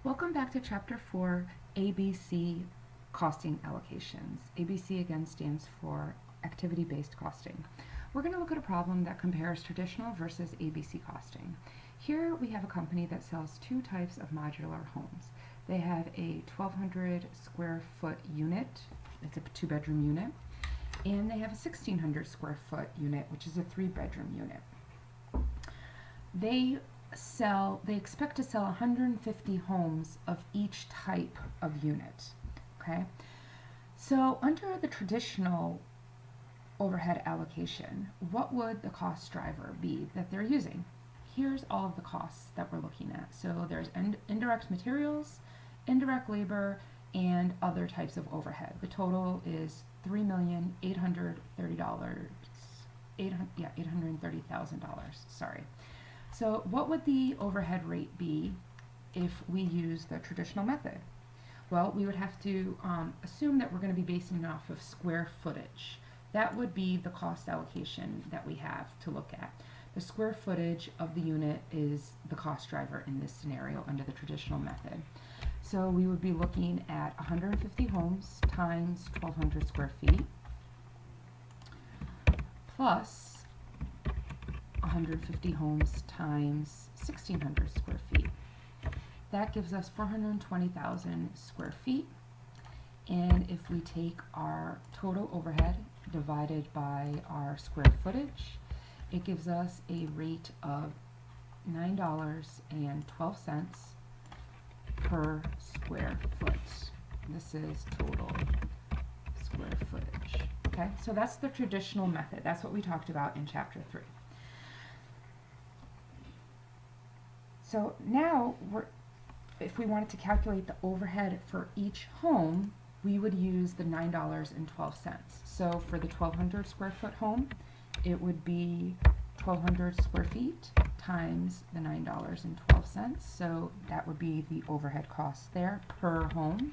Welcome back to Chapter 4, ABC Costing Allocations. ABC again stands for Activity-Based Costing. We're going to look at a problem that compares traditional versus ABC costing. Here we have a company that sells two types of modular homes. They have a 1,200 square foot unit, it's a two-bedroom unit, and they have a 1,600 square foot unit, which is a three-bedroom unit. They expect to sell 150 homes of each type of unit. Okay, so under the traditional overhead allocation, what would the cost driver be that they're using? Here's all of the costs that we're looking at. So there's indirect materials, indirect labor, and other types of overhead. The total is $830,000. Sorry. So what would the overhead rate be if we use the traditional method? Well, we would have to assume that we're going to be basing it off of square footage. That would be the cost allocation that we have to look at. The square footage of the unit is the cost driver in this scenario under the traditional method. So we would be looking at 150 homes times 1,200 square feet plus 150 homes times 1,600 square feet. That gives us 420,000 square feet. And if we take our total overhead divided by our square footage, it gives us a rate of $9.12 per square foot. This is total square footage. Okay, so that's the traditional method. That's what we talked about in Chapter 3. So now, if we wanted to calculate the overhead for each home, we would use the $9.12. So for the 1,200 square foot home, it would be 1,200 square feet times the $9.12. So that would be the overhead cost there per home.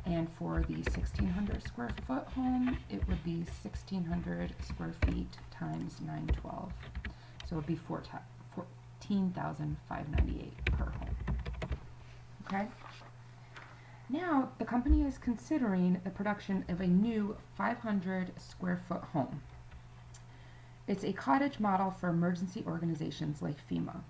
And for the 1,600 square foot home, it would be 1,600 square feet times $9.12. So it would be $14,598 per home. Okay? Now, the company is considering the production of a new 500 square foot home. It's a cottage model for emergency organizations like FEMA.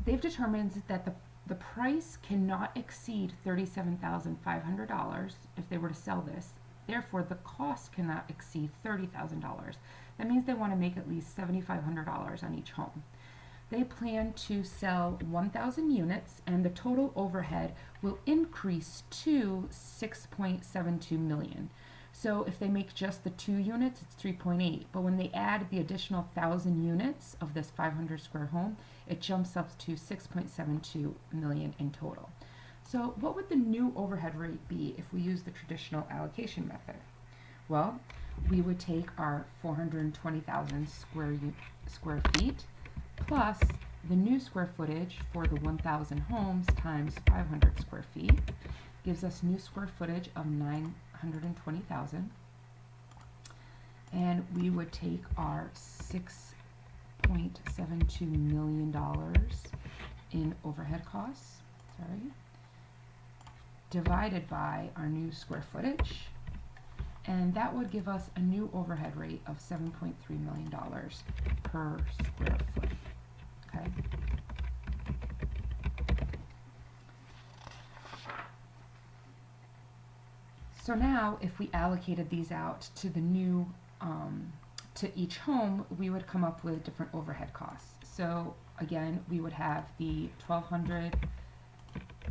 They've determined that the price cannot exceed $37,500 if they were to sell this. Therefore, the cost cannot exceed $30,000. That means they want to make at least $7,500 on each home. They plan to sell 1,000 units, and the total overhead will increase to $6.72 million. So if they make just the 2 units, it's 3.8. But when they add the additional 1,000 units of this 500 square home, it jumps up to 6.72 million in total. So what would the new overhead rate be if we use the traditional allocation method? Well, we would take our 420,000 square feet plus the new square footage for the 1,000 homes times 500 square feet gives us new square footage of 920,000, and we would take our $6.72 million in overhead costs, divided by our new square footage, and that would give us a new overhead rate of $7.3 million per square foot. Okay. So now, if we allocated these out to the new, to each home, we would come up with different overhead costs. So again, we would have the 1,200,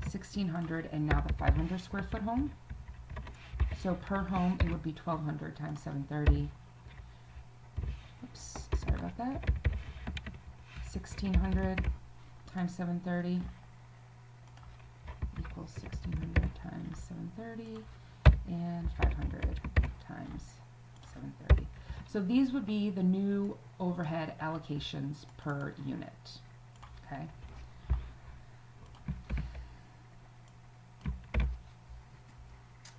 1,600, and now the 500 square foot home. So per home, it would be 1,200 times 730. Oops, sorry about that. 1,600 times 730 equals 1,600 times 730, and 500 times 730. So these would be the new overhead allocations per unit. Okay.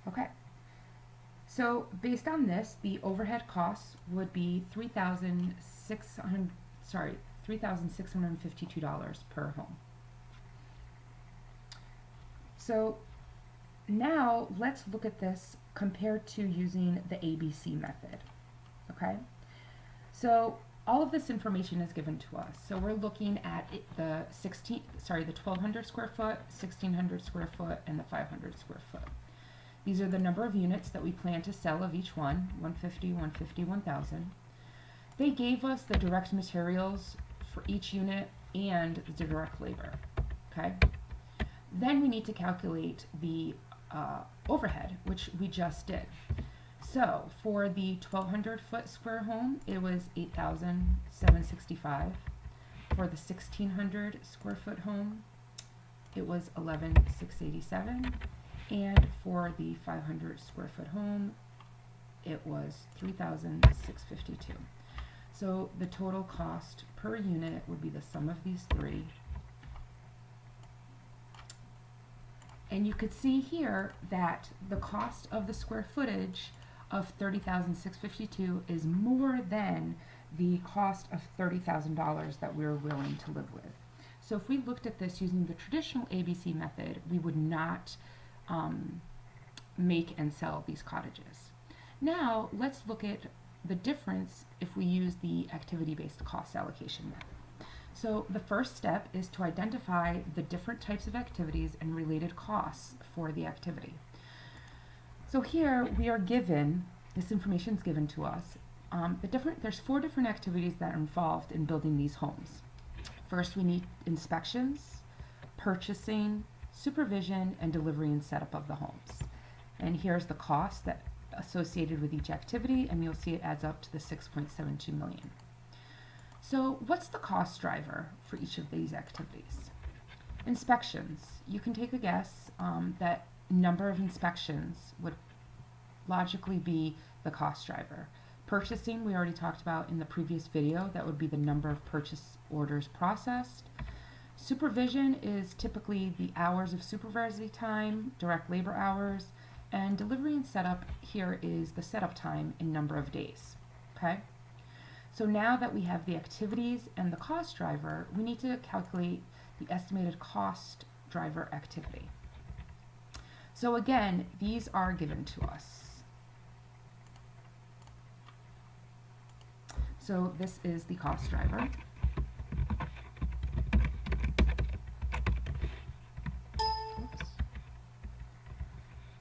Okay. So based on this, the overhead costs would be $3,652 per home. So now let's look at this compared to using the ABC method, okay? So all of this information is given to us. So we're looking at the 1,200 square foot, 1,600 square foot, and the 500 square foot. These are the number of units that we plan to sell of each one, 150, 150, 1,000. They gave us the direct materials for each unit and the direct labor, okay? Then we need to calculate the overhead, which we just did. So for the 1,200 foot square home, it was $8,765. For the 1,600 square foot home, it was $11,687. And for the 500 square foot home, it was $3,652. So the total cost per unit would be the sum of these three. And you could see here that the cost of the square footage of $30,652 is more than the cost of $30,000 that we're willing to live with. So if we looked at this using the traditional ABC method, we would not make and sell these cottages. Now let's look at the difference if we use the activity-based cost allocation method. So the first step is to identify the different types of activities and related costs for the activity. So here we are given, this information is given to us, there's 4 different activities that are involved in building these homes. First, we need inspections, purchasing, supervision, and delivery and setup of the homes. And here's the cost that associated with each activity, and you'll see it adds up to the $6.72 million. So what's the cost driver for each of these activities? Inspections. You can take a guess that number of inspections would logically be the cost driver. Purchasing, we already talked about in the previous video, that would be the number of purchase orders processed. Supervision is typically the hours of supervisory time, direct labor hours, and delivery and setup here is the setup time in number of days, okay? So now that we have the activities and the cost driver, we need to calculate the estimated cost driver activity. So again, these are given to us. So this is the cost driver. Oops.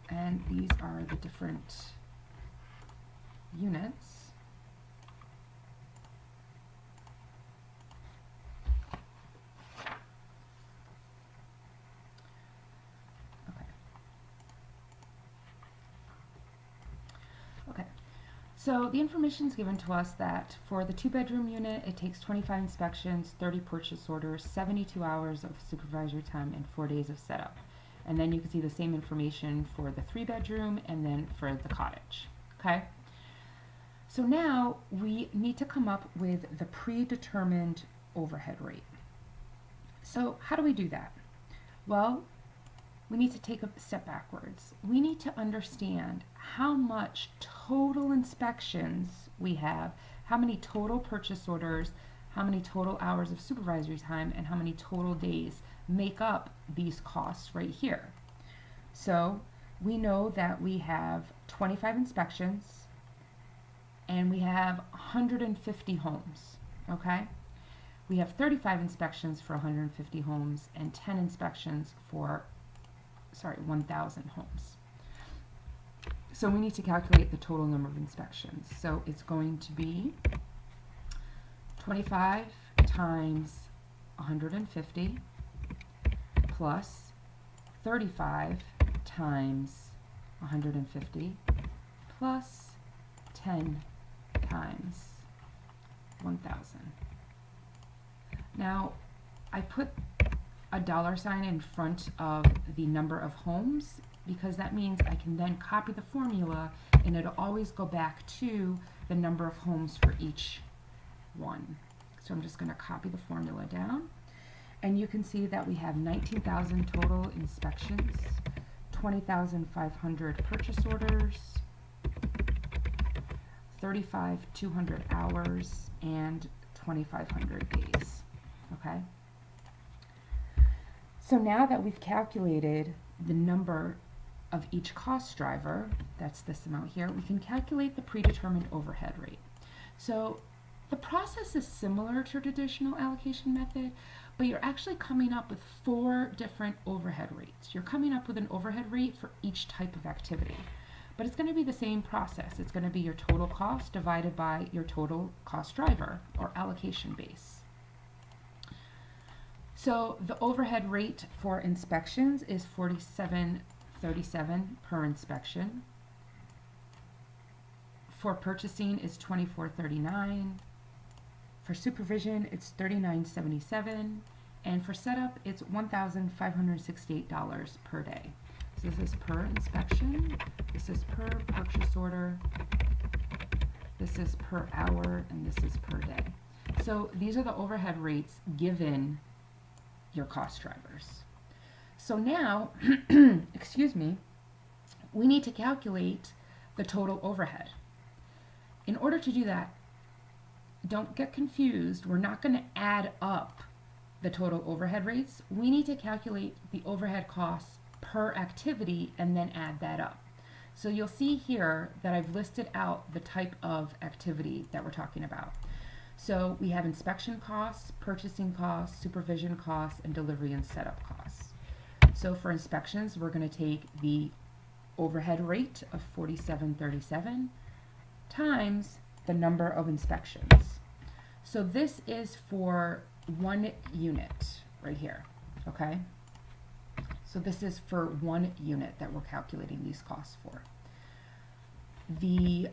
And these are the different units. So the information is given to us that for the 2-bedroom unit, it takes 25 inspections, 30 purchase orders, 72 hours of supervisory time, and 4 days of setup. And then you can see the same information for the 3-bedroom and then for the cottage, okay? So now we need to come up with the predetermined overhead rate. So how do we do that? Well, we need to take a step backwards. We need to understand how much total inspections we have, how many total purchase orders, how many total hours of supervisory time, and how many total days make up these costs right here. So we know that we have 25 inspections and we have 150 homes, okay? We have 35 inspections for 150 homes and 10 inspections for 1,000 homes. So we need to calculate the total number of inspections. So it's going to be 25 times 150 plus 35 times 150 plus 10 times 1,000. Now, I put a $sign in front of the number of homes because that means I can then copy the formula and it'll always go back to the number of homes for each one. So I'm just going to copy the formula down, and you can see that we have 19,000 total inspections, 20,500 purchase orders, 35,200 hours, and 2,500 days. Okay? So now that we've calculated the number of each cost driver, that's this amount here, we can calculate the predetermined overhead rate. So the process is similar to traditional allocation method, but you're actually coming up with 4 different overhead rates. You're coming up with an overhead rate for each type of activity. But it's going to be the same process. It's going to be your total cost divided by your total cost driver, or allocation base. So the overhead rate for inspections is $47.37 per inspection. For purchasing is $24.39. For supervision, it's $39.77. And for setup, it's $1,568 per day. So this is per inspection, this is per purchase order, this is per hour, and this is per day. So these are the overhead rates given your cost drivers. So now, excuse me, we need to calculate the total overhead. In order to do that, don't get confused. We're not going to add up the total overhead rates. We need to calculate the overhead costs per activity and then add that up. So you'll see here that I've listed out the type of activity that we're talking about. So we have inspection costs, purchasing costs, supervision costs, and delivery and setup costs. So for inspections, we're going to take the overhead rate of $47.37 times the number of inspections. So this is for 1 unit right here, okay? So this is for 1 unit that we're calculating these costs for. The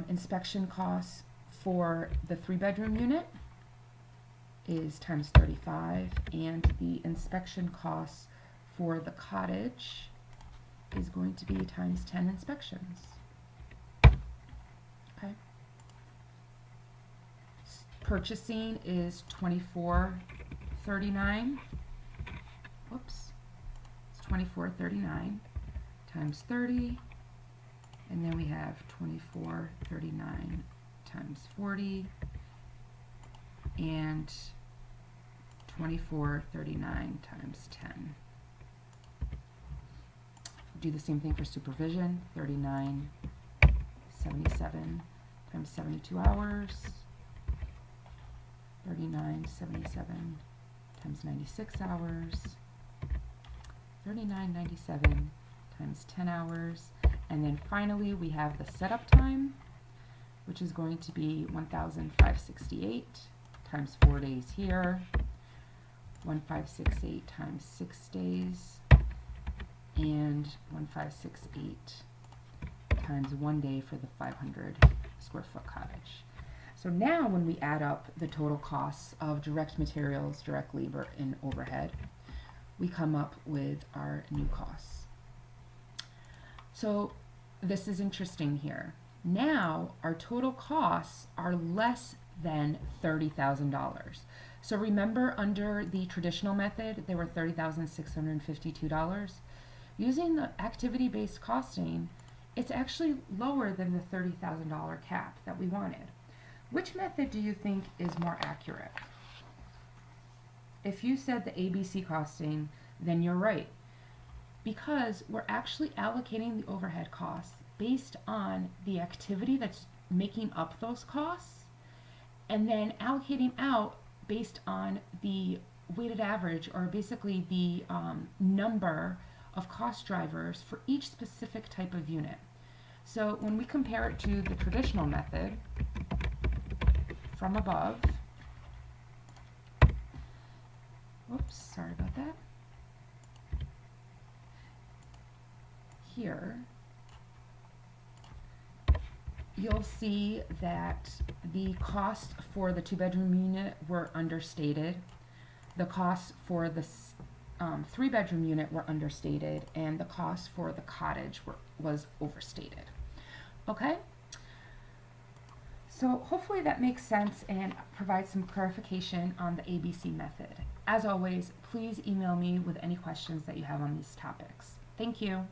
inspection costs for the 3-bedroom unit is times 35, and the inspection costs for the cottage is going to be times 10 inspections. Okay. Purchasing is $24.39. Whoops. It's $24.39 times 30, and then we have $24.39 times 40, and $24.39 times 10. Do the same thing for supervision, $39.77 times 72 hours, $39.77 times 96 hours, $39.97 times 10 hours, and then finally we have the setup time, which is going to be 1,568 times 4 days here, 1,568 times 6 days, and 1,568 times 1 day for the 500 square foot cottage. So now when we add up the total costs of direct materials, direct labor, and overhead, we come up with our new costs. So this is interesting here. Now our total costs are less than $30,000. So remember, under the traditional method, they were $30,652. Using the activity-based costing, it's actually lower than the $30,000 cap that we wanted. Which method do you think is more accurate? If you said the ABC costing, then you're right, because we're actually allocating the overhead costs based on the activity that's making up those costs, and then allocating out based on the weighted average, or basically the number of cost drivers for each specific type of unit. So when we compare it to the traditional method from above, whoops, sorry about that. Here, you'll see that the cost for the 2-bedroom unit were understated. The costs for the 3-bedroom unit were understated, and the cost for the cottage was overstated. Okay? So hopefully that makes sense and provides some clarification on the ABC method. As always, please email me with any questions that you have on these topics. Thank you.